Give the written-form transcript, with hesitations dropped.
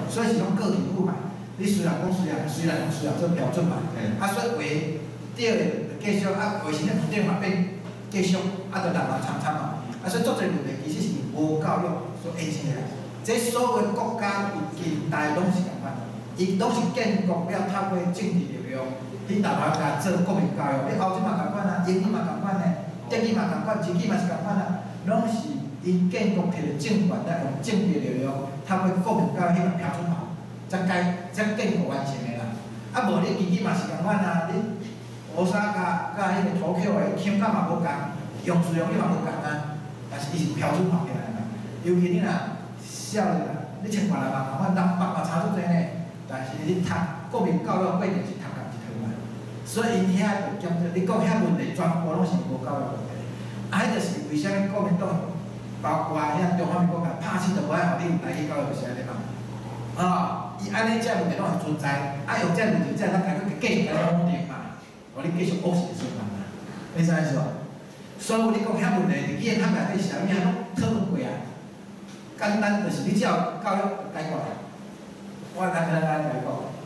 所以是讲个体户嘛。你虽然讲做标准嘛，所以为对的继续为什么市场嘛变继续就人参嘛，所以做这问题其实是无教育所引起的。这所有国家近代拢是共款，伊拢是建国了透过政治力量，去大家甲做国民教育。你欧洲嘛共款啊，英语嘛共款呢，德语嘛共款，日语嘛是共款啊，拢是因建国摕着政权来用政治力量，透过国民教育去标准化，才建国完成的啦。无你日语嘛是共款啊，你乌沙甲迄个土口的腔感嘛无共，用词用语嘛无共啊，但是伊是标准化起来啦。尤其你若少年啦，你千外来嘛，台湾东北嘛差足济呢，但是你读国民教育必定是读共一套嘛。所以因遐就讲做，你讲遐问题全部拢是无教育问题。迄就是为啥物国民党包括遐中华民国甲拍死就无爱互你有台语教育，就是安尼嘛。伊安尼遮问题拢会存在，用遮问题才通解决继续来稳定嘛，互你继续恶性循环嘛，你知影是无？所以你讲遐问题，伫语言学内底是啥物啊？拢讨论过啊。简单就是你只要教育解决，我来解决。